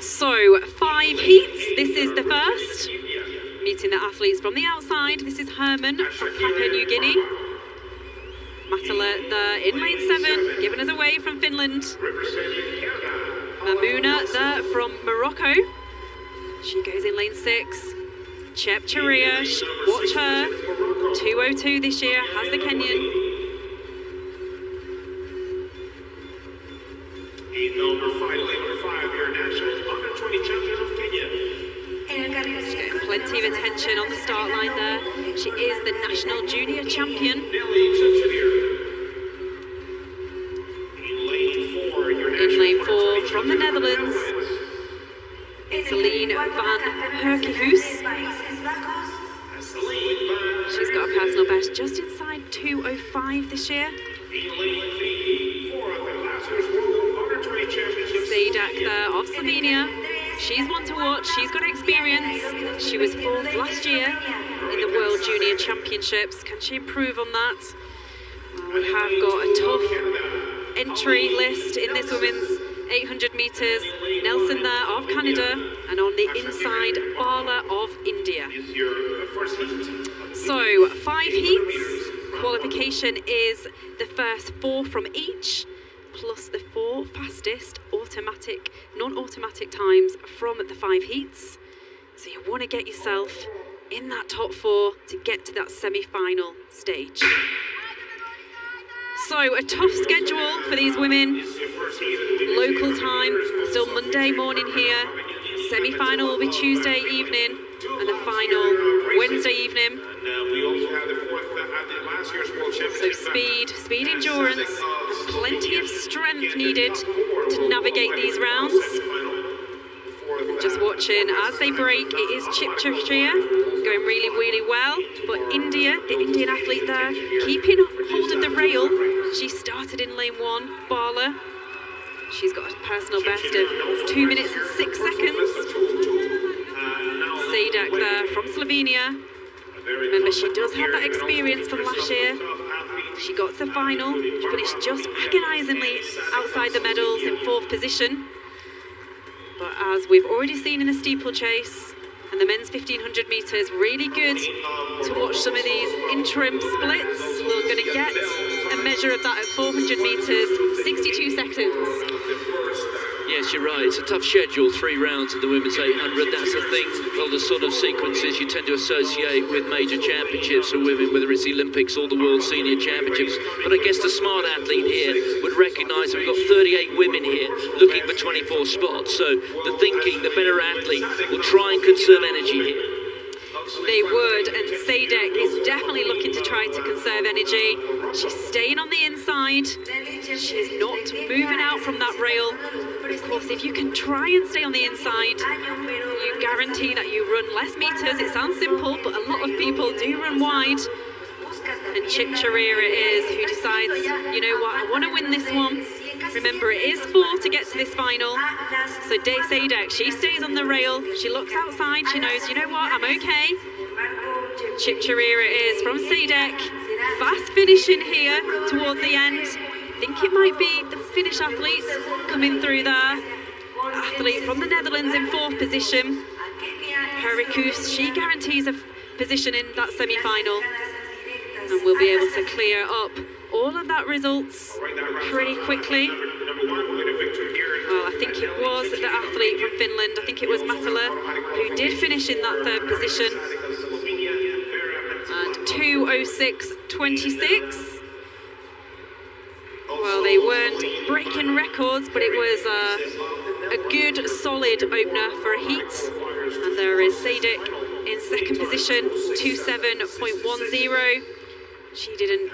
So 5 heats, this is the first. Meeting the athletes from the outside. This is Herman from Papua New Guinea. Matala there in lane 7, giving us away from Finland. Mamuna there from Morocco. She goes in lane 6. Chep Chiria, watch her. 2:02 this year, has the Kenyan. Number 5, your national under-20 champion of Kenya. She's getting plenty of attention on the start line there. She is the national junior champion. In lane 4 from the Netherlands, it's Aline van Herkehus. She's got a personal best just inside 2:05 this year. Sadak there of Slovenia. She's one to watch, she's got experience. She was 4th last year in the World Junior Championships. Can she improve on that? We have got a tough entry list in this women's 800 metres. Nelson there of Canada, and on the inside, Bala of India. So 5 heats. Qualification is the first 4 from each, plus the 4 fastest automatic, non-automatic times from the 5 heats. So you want to get yourself in that top 4 to get to that semi-final stage. So a tough schedule for these women. Local time, still Monday morning here. Semi-final will be Tuesday evening, and the final Wednesday evening. So speed, endurance, and plenty of strength needed to navigate these rounds. Just watching as they break, it is Chipchachia going really well, but India, the Indian athlete there, keeping hold of the rail. She started in lane 1, Bala. She's got a personal best of 2 minutes and 6 seconds. Sadak there from Slovenia. Remember, she does have that experience from last year. She got to the final, she finished just agonisingly outside the medals in 4th position. But as we've already seen in the steeplechase and the men's 1500 metres, really good to watch some of these interim splits. We're going to get a measure of that at 400 metres, 62 seconds. Yes, you're right. It's a tough schedule, 3 rounds of the women's 800. That's the thing, all the sort of sequences you tend to associate with major championships for women, whether it's the Olympics or the World Senior Championships. But I guess the smart athlete here would recognise we've got 38 women here looking for 24 spots. So the thinking, the better athlete will try and conserve energy here. They would, and Sadak is definitely looking to try to conserve energy. She's staying on the inside. She's not moving out from that rail. But of course, if you can try and stay on the inside, you guarantee that you run less meters. It sounds simple, but a lot of people do run wide. And Chip Chiria it is who decides, you know what, I want to win this one. Remember, it is 4 to get to this final. So Sadak, she stays on the rail. She looks outside. She knows, you know what, I'm okay. Chip Chiria it is from Sadak. Fast finishing here towards the end. I think it might be the Finnish athlete coming through there. Athlete from the Netherlands in 4th position. Herkehus, she guarantees a position in that semi-final. And we'll be able to clear up all of that results pretty quickly. Well, I think it was the athlete from Finland, I think it was Matala, who did finish in that 3rd position. And 2:06.26. Well, they weren't breaking records, but it was a good, solid opener for a heat. And there is Sadak in 2nd position, 27.10. She didn't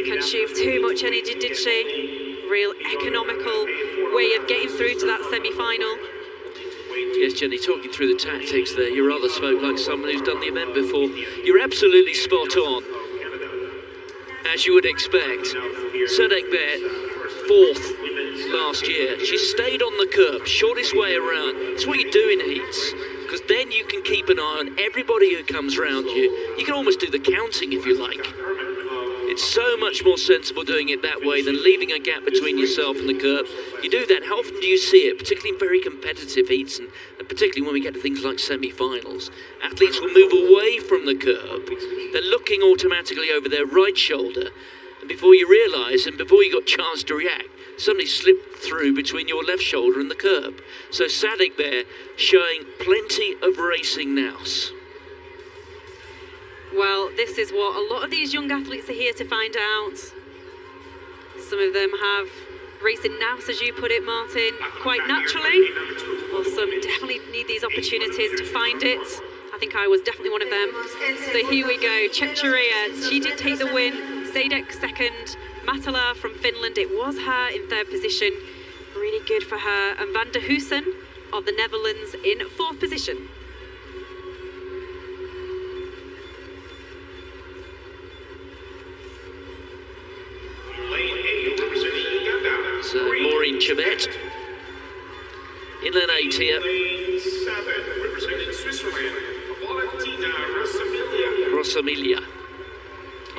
consume too much energy, did she? Real economical way of getting through to that semi-final. Yes, Jenny, talking through the tactics there, you rather spoke like someone who's done the event before. You're absolutely spot on, as you would expect. Sadak Bet, 4th last year. She stayed on the curb, shortest way around. It's what you do in heats, because then you can keep an eye on everybody who comes around you. You can almost do the counting if you like. It's so much more sensible doing it that way than leaving a gap between yourself and the curb. You do that, how often do you see it, particularly in very competitive heats, and particularly when we get to things like semi-finals? Athletes will move away from the curb. They're looking automatically over their right shoulder, and before you realise, and before you got a chance to react, suddenly slipped through between your left shoulder and the curb. So Sadek there showing plenty of racing nous. Well, this is what a lot of these young athletes are here to find out. Some of them have racing nous, as you put it, Martin, quite naturally. Or some definitely need these opportunities to find it. I think I was definitely one of them. So here we go, Chepchiria, she did take the win. Sadek second. Matala from Finland, it was her in third position. Really good for her. And Van der Hoosen of the Netherlands in fourth position. So Maureen Chibet, inland 8 here. Representing Switzerland, Valentina Rossamilia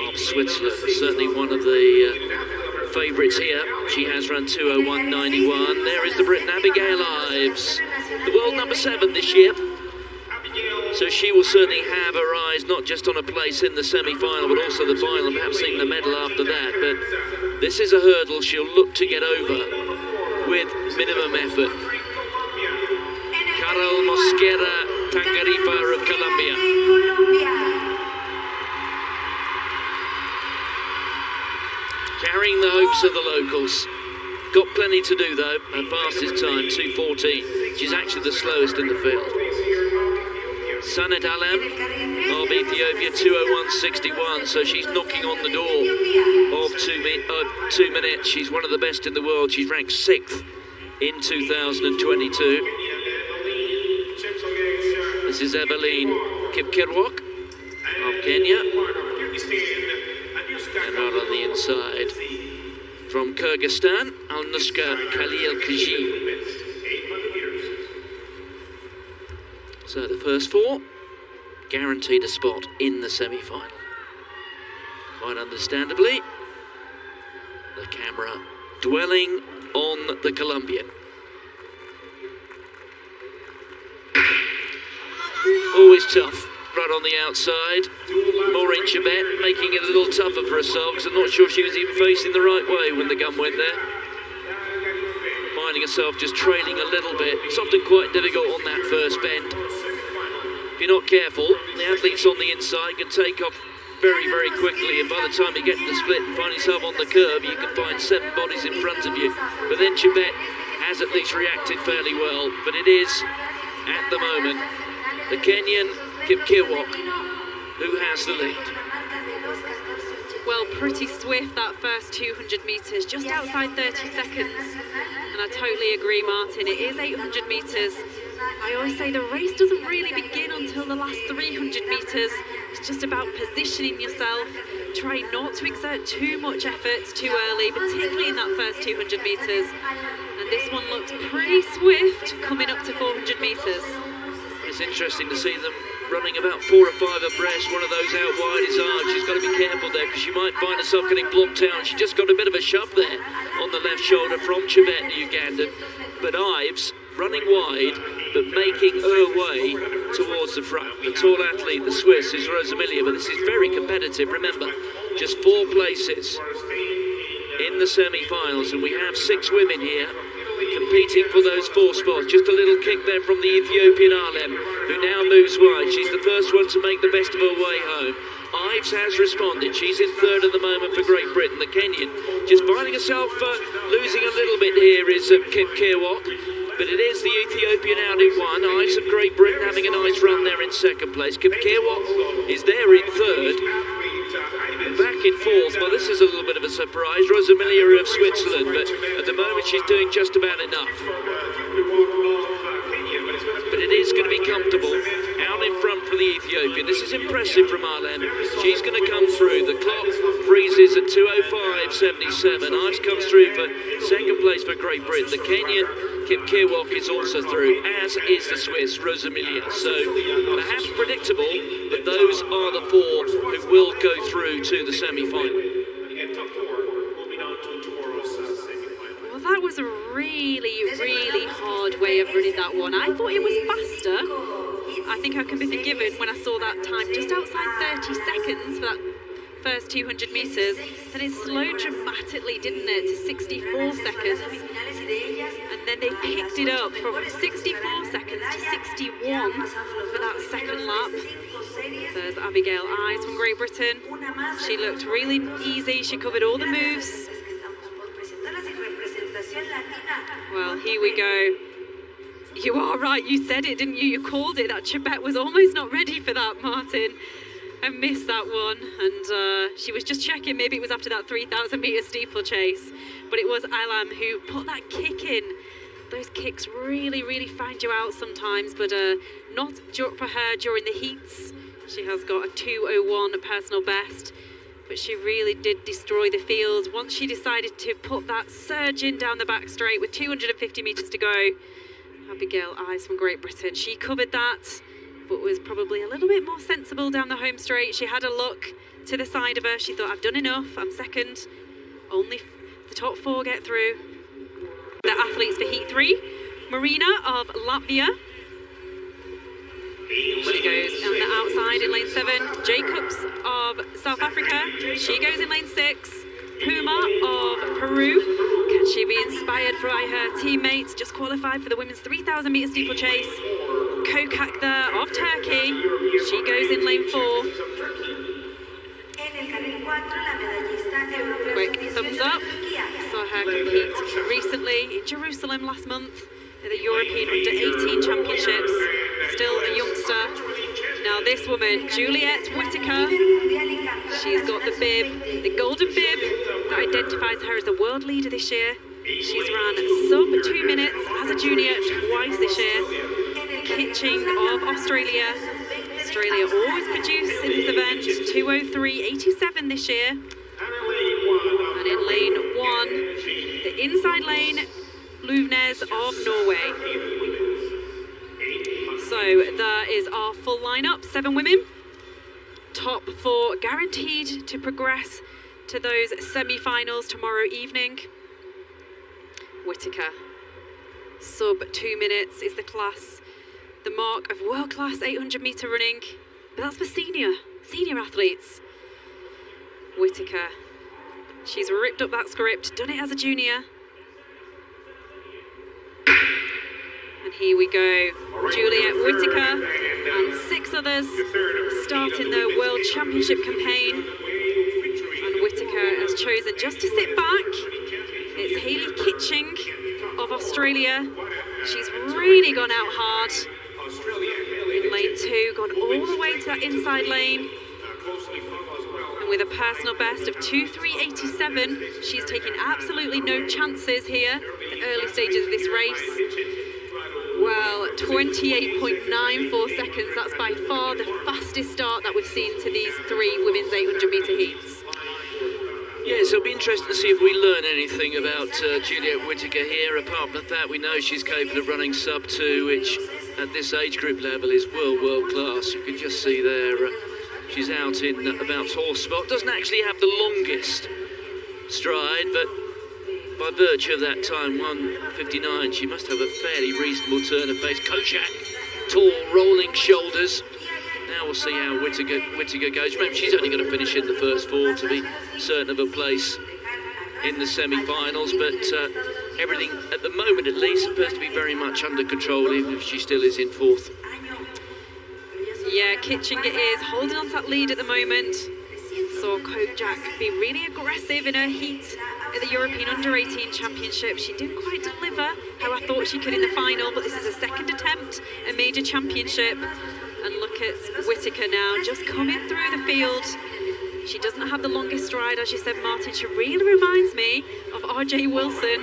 of Switzerland, certainly one of the favourites here. She has run 2:01.91. There is the Brit Abigail Ives, the world number 7 this year. So she will certainly have her eyes not just on a place in the semi-final, but also the final, perhaps even the medal after that. But this is a hurdle she'll look to get over with minimum effort. Carol Mosquera Tangarifa of Colombia. Carrying the hopes of the locals. Got plenty to do though. Her fastest time, 2:14. She's actually the slowest in the field. Sanet Alem of Ethiopia, 2:01.61, so she's knocking on the door of 2 minutes. She's one of the best in the world. She's ranked 6th in 2022. This is Evelyn Kipkirwok of Kenya. And out on the inside from Kyrgyzstan, Alnushka Khalil-Khaji. So the first 4 guaranteed a spot in the semi-final. Quite understandably, the camera dwelling on the Colombian. Always tough, right on the outside. Maureen Chibet making it a little tougher for herself, because I'm not sure she was even facing the right way when the gun went there. Finding herself just trailing a little bit. It's often quite difficult on that first bend. If you're not careful, the athletes on the inside can take off very, very quickly, and by the time you get to the split and find yourself on the curve, you can find 7 bodies in front of you. But then Chibet has at least reacted fairly well, but it is, at the moment, the Kenyan Kipkirwok who has the lead. Well, pretty swift that first 200 metres, just outside 30 seconds. And I totally agree, Martin, it is 800 metres. I always say the race doesn't really begin until the last 300 metres. It's just about positioning yourself. Try not to exert too much effort too early, particularly in that first 200 metres. And this one looks pretty swift coming up to 400 metres. It's interesting to see them running about 4 or 5 abreast. One of those out wide is Ives. She's got to be careful there, because she might find herself getting blocked out. She just got a bit of a shove there on the left shoulder from Chibet, the Ugandan. But Ives running wide, but making her way towards the front. The tall athlete, the Swiss, is Rosamilia, but this is very competitive. Remember, just 4 places in the semi-finals, and we have 6 women here competing for those 4 spots. Just a little kick there from the Ethiopian Alem, who now moves wide. She's the first one to make the best of her way home. Ives has responded. She's in 3rd at the moment for Great Britain. The Kenyan just finding herself losing a little bit here is Kipkirwok, but it is the Ethiopian out in 1. Ives of Great Britain having a nice run there in 2nd place. Kipkirwok is there in 3rd. Back in 4th, well, this is a little bit of a surprise. Rosamilia of Switzerland, but at the moment she's doing just about enough. But it is going to be comfortable out in front for the Ethiopian. This is impressive from Alem. She's going to come through. The clock freezes at 2:05.77. Ives comes through for 2nd place for Great Britain. The Kenyan Kipkirwok is also through, as is the Swiss Rosamilia. So perhaps predictable, but those are the 4 who will go through to the semi-final. really hard way of running that one. I thought it was faster. I think I can be forgiven when I saw that time just outside 30 seconds for that first 200 meters. Then it slowed dramatically, didn't it, to 64 seconds. And then they picked it up from 64 seconds to 61 for that second lap. There's Abigail Eyes from Great Britain. She looked really easy. She covered all the moves. Well, here we go. You are right. You said it, didn't you? You called it. That Chebet was almost not ready for that, Martin. I missed that one. And she was just checking. Maybe it was after that 3,000 meter steeplechase. But it was Alam who put that kick in. Those kicks really find you out sometimes. But not for her during the heats. She has got a 2:01 personal best. But she really did destroy the field once she decided to put that surge in down the back straight with 250 metres to go. Abigail Eyes from Great Britain, she covered that, but was probably a little bit more sensible down the home straight. She had a look to the side of her. She thought, I've done enough, I'm second. Only the top four get through. The athletes for Heat 3, Marina of Latvia. She goes on the outside in lane 7. Jacobs of South Africa. She goes in lane 6. Puma of Peru. Can she be inspired by her teammates? Just qualified for the women's 3,000 meter steeplechase. Kokak there of Turkey. She goes in lane 4. Quick thumbs up. Saw her compete recently in Jerusalem last month at the European Under-18 Championships. Still a youngster. Now this woman, Juliette Whittaker, she's got the bib, the golden bib that identifies her as the world leader this year. She's ran sub 2 minutes as a junior twice this year. Kitching of Australia. Australia always produce in this event 2:03.87 this year. And in lane 1, the inside lane, Luvnes of Norway. So there is our full lineup, 7 women. Top 4 guaranteed to progress to those semi-finals tomorrow evening. Whittaker, sub 2 minutes is the class, the mark of world-class 800 meter running, but that's for senior athletes. Whittaker, she's ripped up that script, done it as a junior. And here we go, Juliette Whittaker and 6 others starting their World Championship campaign. And Whittaker has chosen just to sit back. It's Hayley Kitching of Australia. She's really gone out hard. In lane 2, gone all the way to that inside lane. And with a personal best of 2:03.87, she's taking absolutely no chances here in the early stages of this race. Well, 28.94 seconds, that's by far the fastest start that we've seen to these 3 women's 800 meter heats. Yes, it'll be interesting to see if we learn anything about Juliette Whittaker here. Apart from that, we know she's capable of running sub 2, which at this age group level is world class. You can just see there, she's out in about 4th spot. Doesn't actually have the longest stride, but by virtue of that time, 1:59, she must have a fairly reasonable turn of pace. Kokak, tall, rolling shoulders. Now we'll see how Whittaker goes. Remember, she's only going to finish in the first 4 to be certain of a place in the semi-finals, but everything, at the moment at least, appears to be very much under control, even if she still is in 4th. Yeah, Kitching it is, holding on to that lead at the moment. Saw Kokak be really aggressive in her heat at the European Under-18 Championship. She didn't quite deliver how I thought she could in the final, but this is a second attempt at major championship. And look at Whittaker now, just coming through the field. She doesn't have the longest stride, as you said, Martin. She really reminds me of R.J. Wilson.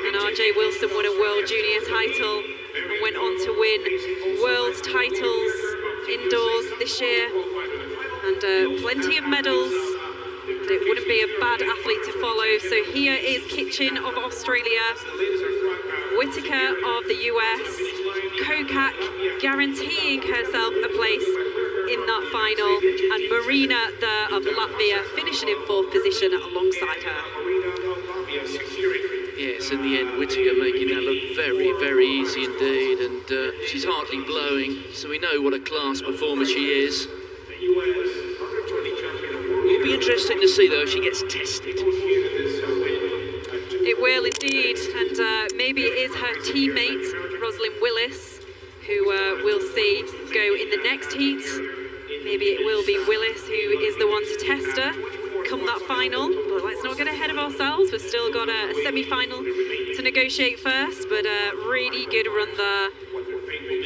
And R.J. Wilson won a World Junior title and went on to win World titles indoors this year. And plenty of medals. And it wouldn't be a bad athlete to follow. So here is Kitchen of Australia, Whittaker of the US, Kokak guaranteeing herself a place in that final, and Marina there of Latvia finishing in 4th position alongside her. Yes, in the end, Whittaker making that look very, very easy indeed, and she's hardly blowing, so we know what a class performer she is. It'll be interesting to see, though, if she gets tested. It will indeed, and maybe it is her teammate, Rosalind Willis, who we'll see go in the next heat. Maybe it will be Willis who is the one to test her come that final, but let's not get ahead of ourselves. We've still got a semi-final to negotiate first, but a really good run there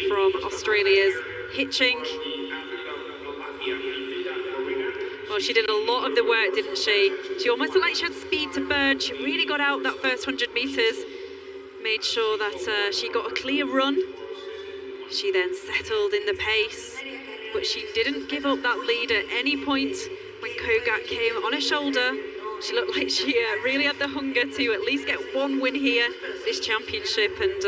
from Australia's Hitching. Well, she did a lot of the work, didn't she? She almost looked like she had speed to burn. She really got out that first 100 metres, made sure that she got a clear run. She then settled in the pace, but she didn't give up that lead at any point. When Kogak came on her shoulder, she looked like she really had the hunger to at least get one win here, this championship, and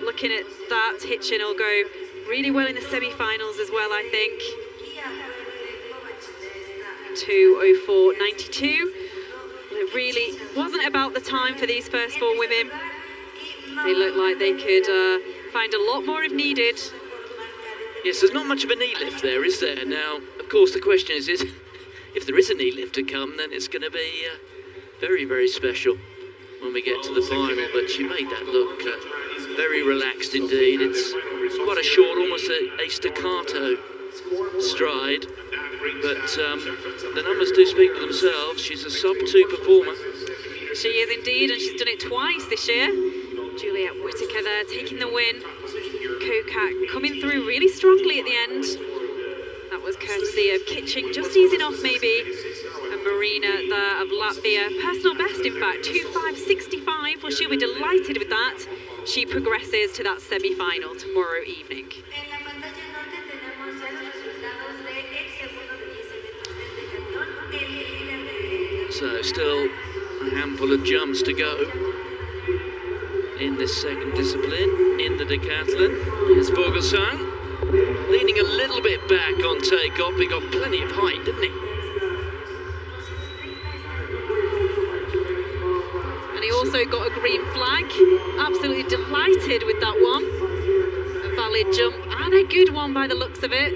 looking at that, Hitchin will go really well in the semi-finals as well, I think. 2:04.92. It really wasn't about the time for these first four women. They looked like they could find a lot more if needed. Yes, there's not much of a knee lift there, is there? Now, of course, the question is if there is a knee lift to come, then it's going to be very, very special when we get to the final. But she made that look very relaxed indeed. It's quite a short, almost a staccato stride. But the numbers do speak for themselves. She's a sub-2 performer. She is indeed, and she's done it twice this year. Juliet Whittaker there taking the win. Kokak coming through really strongly at the end. That was courtesy of Kitching, just easing off maybe. And Marina there of Latvia, personal best in fact, 2:5.65. Well, she'll be delighted with that. She progresses to that semi-final tomorrow evening. So still a handful of jumps to go in this second discipline, in the decathlon. Here's Vogelsang, leaning a little bit back on takeoff. He got plenty of height, didn't he? And he also got a green flag. Absolutely delighted with that one. A valid jump and a good one by the looks of it.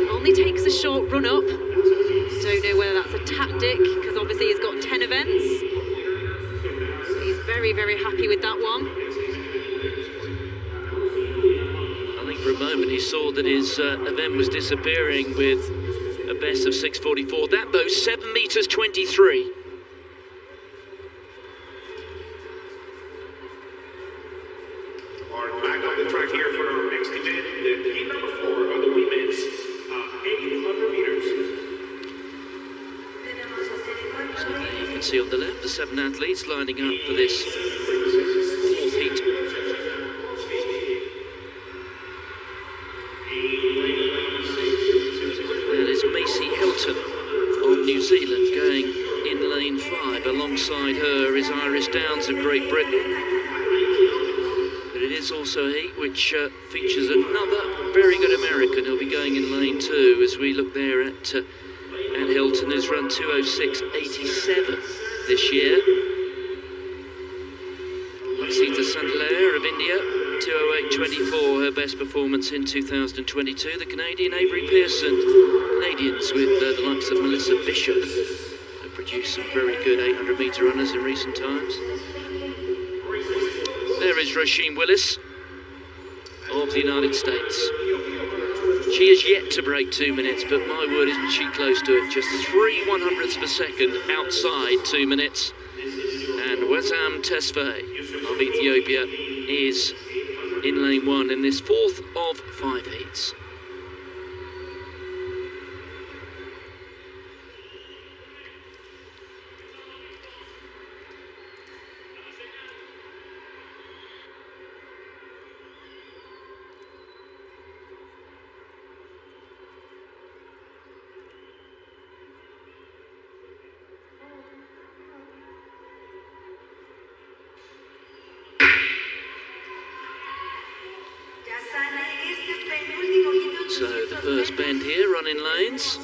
Only takes a short run up. Don't know whether that's a tactic, because obviously he's got 10 events. He's very, very happy with that one. I think for a moment he saw that his event was disappearing with a best of 6:44. That though, 7 meters 23. Back on the track here for our next event, the heat number 4 of the women's 800 meters. So there you can see on the left the 7 athletes lining up for this 4th heat. That is Macy Hilton of New Zealand going in lane 5. Alongside her is Iris Downs of Great Britain. But it is also a heat which features another very good American who'll be going in lane 2 as we look there at Hilton, who's run 2:06.87 this year. Laksita Sandler of India, 2:08.24, her best performance in 2022. The Canadian Avery Pearson, Canadians with the likes of Melissa Bishop, have produced some very good 800-metre runners in recent times. There is Roisin Willis of the United States. She is yet to break 2 minutes, but my word, isn't she close to it? Just 3/100ths of a second outside 2 minutes. And Wesam Tesfaye of Ethiopia is in lane 1 in this 4th of 5 heats. So the first bend here, running lanes,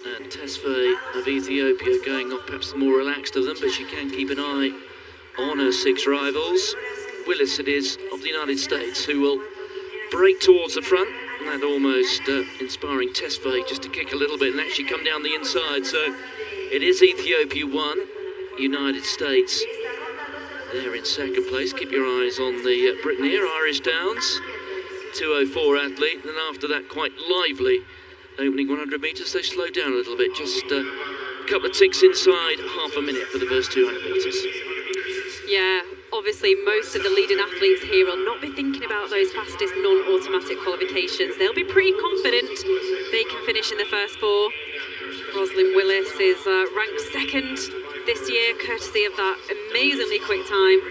and Tesfaye of Ethiopia going off perhaps the more relaxed of them, but she can keep an eye on her 6 rivals. Willis it is of the United States who will break towards the front, and that almost inspiring Tesfaye just to kick a little bit and actually come down the inside. So it is Ethiopia 1, United States there in second place. Keep your eyes on the Britain here, Irish Downs, 2:04 athlete, and after that quite lively opening 100 metres. They slowed down a little bit, just a couple of ticks inside half a minute for the first 200 metres. Yeah, obviously most of the leading athletes here will not be thinking about those fastest non-automatic qualifications. They'll be pretty confident they can finish in the first 4. Rosalind Willis is ranked 2nd this year, courtesy of that amazingly quick time,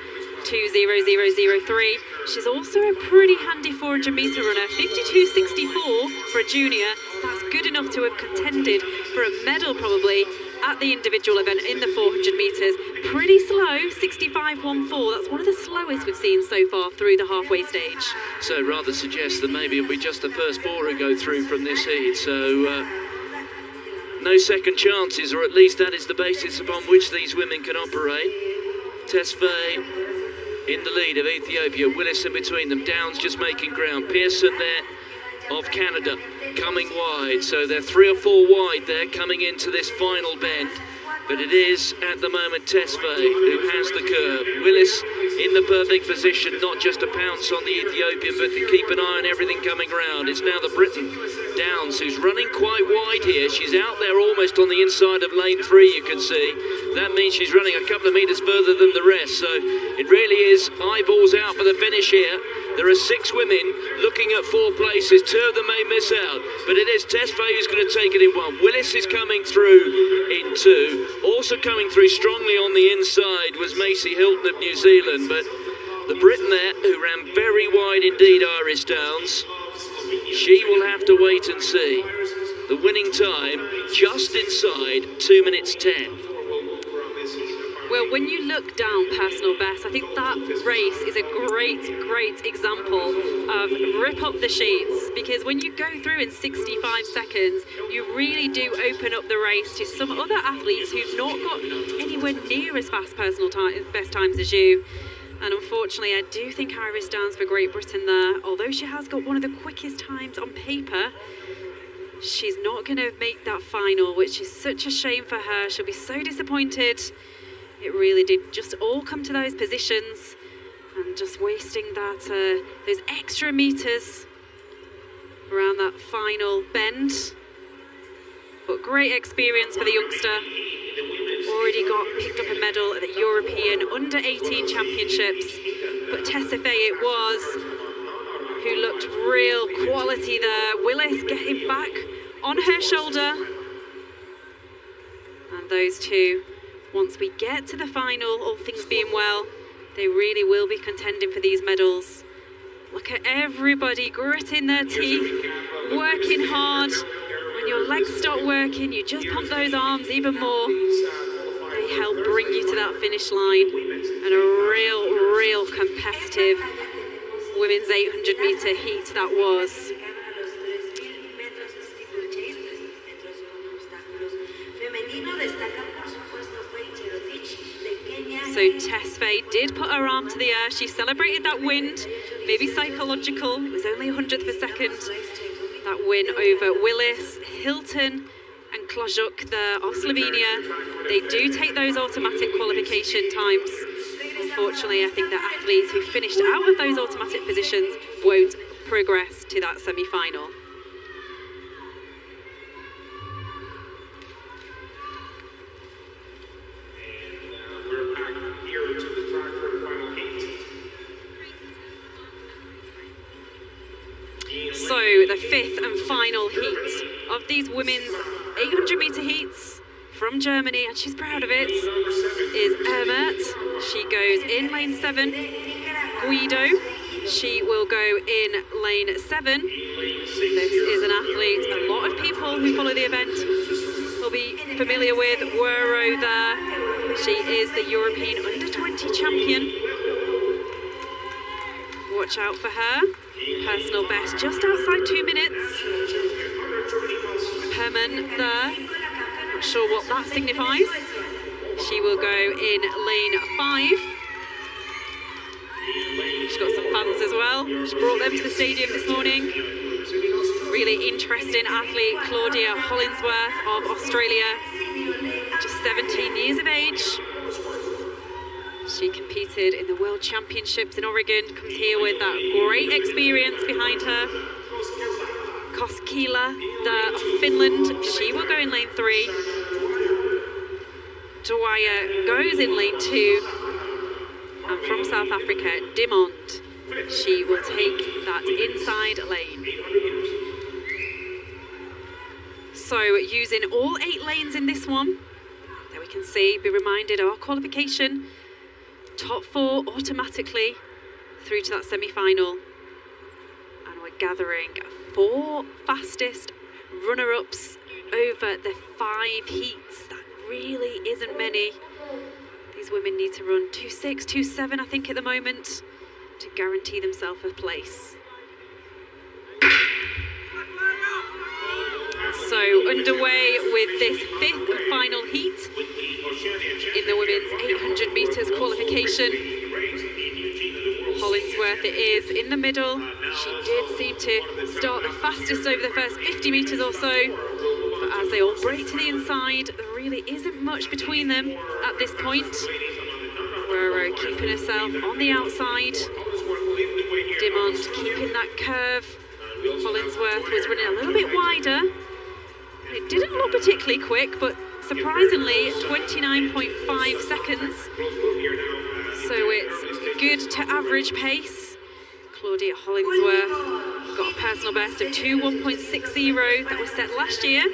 2:00:03. She's also a pretty handy 400 metre runner, 52:64 for a junior. That's good enough to have contended for a medal probably at the individual event in the 400 metres. Pretty slow, 65:14. That's one of the slowest we've seen so far through the halfway stage. So rather suggests that maybe it'll be just the first 4 who go through from this heat. So no second chances, or at least that is the basis upon which these women can operate. Tesfaye in the lead of Ethiopia, Willis in between them, Downs just making ground, Pearson there of Canada coming wide, so they're 3 or 4 wide there coming into this final bend, but it is at the moment Tesfaye who has the curve. Willis in the perfect position, not just to pounce on the Ethiopian, but to keep an eye on everything coming round. It's now the Briton, Downs, who's running quite wide here. She's out there almost on the inside of lane 3, you can see. That means she's running a couple of metres further than the rest, so it really is eyeballs out for the finish here. There are 6 women looking at 4 places. 2 of them may miss out, but it is Tesfaye who's going to take it in 1. Willis is coming through in 2. Also coming through strongly on the inside was Macy Hilton of New Zealand, but the Briton there, who ran very wide indeed, Iris Downs, she will have to wait and see. The winning time just inside 2 minutes 10. Well, when you look down personal best, I think that race is a great example of rip up the sheets, because when you go through in 65 seconds, you really do open up the race to some other athletes who've not got anywhere near as fast personal best times as you. And unfortunately, I do think Iris Downs for Great Britain there, although she has got one of the quickest times on paper, she's not going to make that final, which is such a shame for her. She'll be so disappointed. It really did just all come to those positions and just wasting that those extra meters around that final bend. But great experience for the youngster. Already picked up a medal at the European Under-18 Championships. But Tesfaye it was who looked real quality there. Willis getting back on her shoulder. And those two, once we get to the final, all things being well, they really will be contending for these medals. Look at everybody gritting their teeth, working hard. When your legs stop working, you just pump those arms even more. They help bring you to that finish line. And a real competitive women's 800 metre heat that was. So Tesfaye did put her arm to the air. She celebrated that win, maybe psychological. It was only 100th of a second. That win over Willis, Hilton and Klajuk of Slovenia. They do take those automatic qualification times. Unfortunately, I think the athletes who finished out of those automatic positions won't progress to that semi-final. So the 5th and final heat of these women's 800 metre heats from Germany, and she's proud of it, is Ermert. She goes in lane 7. Guido, she will go in lane 7. This is an athlete a lot of people who follow the event will be familiar with. Wero there. She is the European Under-20 champion. Watch out for her. Personal best just outside 2 minutes. Herman there. Not sure what that signifies. She will go in lane 5. She's got some fans as well. She brought them to the stadium this morning. Really interesting athlete, Claudia Hollingsworth of Australia, just 17 years of age. She competed in the World Championships in Oregon, comes here with that great experience behind her. Koskila of Finland, she will go in lane 3. Dwyer goes in lane 2. And from South Africa, Dimond, she will take that inside lane. So using all 8 lanes in this one, there we can see, be reminded of our qualification. Top 4 automatically through to that semi-final. And we're gathering 4 fastest runner-ups over the 5 heats. That really isn't many. These women need to run 2.6, 2.7 I think at the moment to guarantee themselves a place. So underway with this 5th and final heat in the women's 800 metres qualification. Hollingsworth it is in the middle. She did seem to start the fastest over the first 50 metres or so, but as they all break to the inside, there really isn't much between them at this point. Guerrero keeping herself on the outside. Dimond keeping that curve. Hollingsworth was running a little bit wider. It didn't look particularly quick, but surprisingly 29.5 seconds. So it's good to average pace. Claudia Hollingsworth got a personal best of 2:1.60 that was set last year.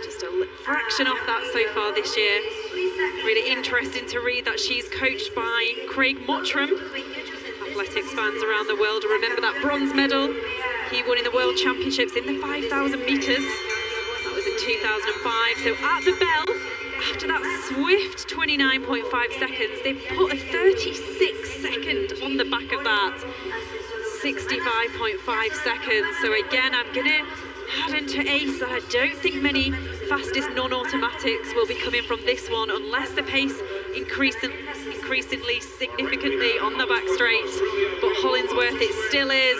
Just a fraction off that so far this year. Really interesting to read that she's coached by Craig Mottram. Athletics fans around the world remember that bronze medal he won in the World Championships in the 5,000 metres. That was in 2005. So at the bell, after that swift 29.5 seconds, they put a 36 second on the back of that. 65.5 seconds. So again, I'm going to head into ace. I don't think many fastest non-automatics will be coming from this one unless the pace increasingly significantly on the back straight. But Hollingsworth, it still is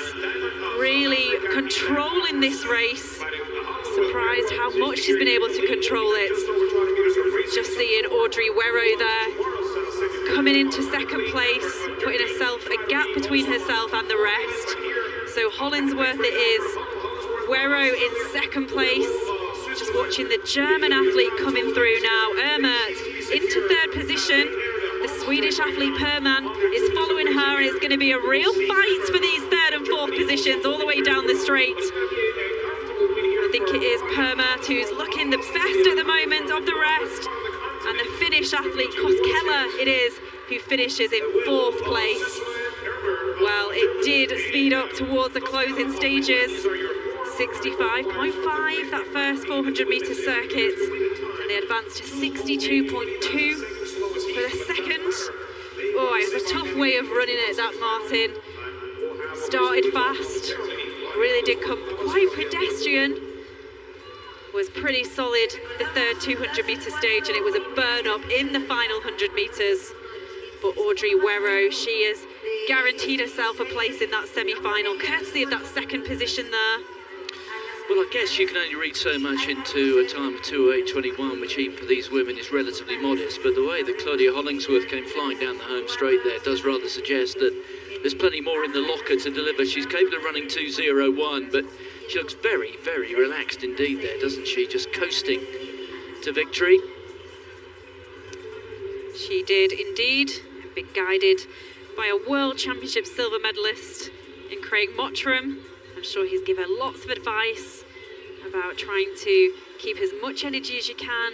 really controlling this race. Surprised how much she's been able to control it. Just seeing Audrey Werrow there coming into second place, putting herself a gap between herself and the rest. So Hollingsworth it is. Werrow in second place. Just watching the German athlete coming through now. Ermert into 3rd position. The Swedish athlete Perman is following her, and it's going to be a real fight for these 3rd and 4th positions all the way down the straight. I think it is Permert who's looking the best at the moment of the rest. And the Finnish athlete Koskela it is who finishes in 4th place. Well, it did speed up towards the closing stages. 65.5 that first 400 metre circuit, and they advanced to 62.2 for the second. Oh, it was a tough way of running it, that Martin. Started fast, really did come quite pedestrian. Was pretty solid the 3rd 200 metre stage, and it was a burn up in the final 100 metres. But Audrey Werrow, she has guaranteed herself a place in that semi-final, courtesy of that 2nd position there. Well, I guess you can only read so much into a time of 2:08.21, which even for these women is relatively modest. But the way that Claudia Hollingsworth came flying down the home straight there does rather suggest that there's plenty more in the locker to deliver. She's capable of running 2:01, but she looks very, very relaxed indeed there, doesn't she? Just coasting to victory. She did indeed, been guided by a World Championship silver medalist in Craig Mottram. I'm sure he's given lots of advice about trying to keep as much energy as you can,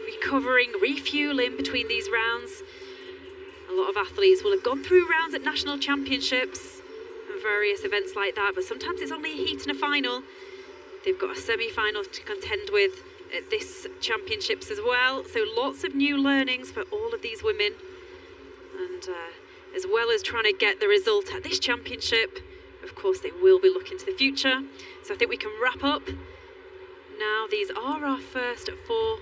recovering, refueling between these rounds. A lot of athletes will have gone through rounds at national championships and various events like that, but sometimes it's only a heat and a final. They've got a semi-final to contend with at this championships as well. So lots of new learnings for all of these women. And as well as trying to get the result at this championship, of course, they will be looking to the future. So I think we can wrap up. Now, these are our first 4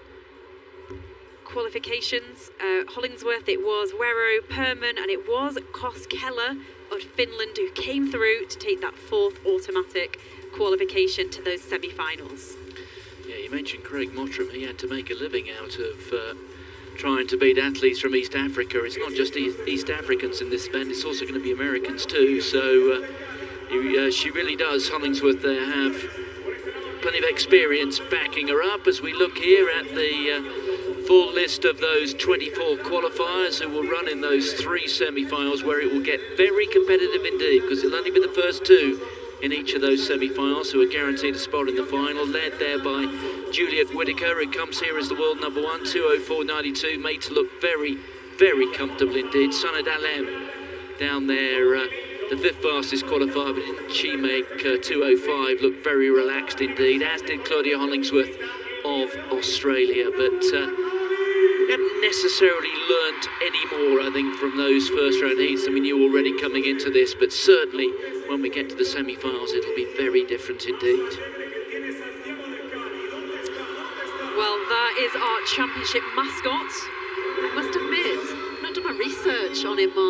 qualifications. Hollingsworth, it was Wero, Perman, and it was Koskela of Finland who came through to take that 4th automatic qualification to those semi-finals. Yeah, you mentioned Craig Mottram. He had to make a living out of trying to beat athletes from East Africa. It's not just East Africans in this event, it's also going to be Americans too. So she really does, Hollingsworth there, have plenty of experience backing her up as we look here at the full list of those 24 qualifiers who will run in those 3 semi-finals, where it will get very competitive indeed, because it'll only be the first 2 in each of those semi-finals who are guaranteed a spot in the final, led there by Juliet Whittaker, who comes here as the world number 1, 2:04.92, made to look very, very comfortable indeed. Sanad Alem down there, the 5th fastest qualifier, but didn't she make 2:05 look very relaxed indeed, as did Claudia Hollingsworth of Australia. But we haven't necessarily learnt any more, I think, from those first round heats than we knew already coming into this, but certainly when we get to the semi-finals it'll be very different indeed. Well, that is our championship mascot. I must admit, I've not done my research on him, Mark.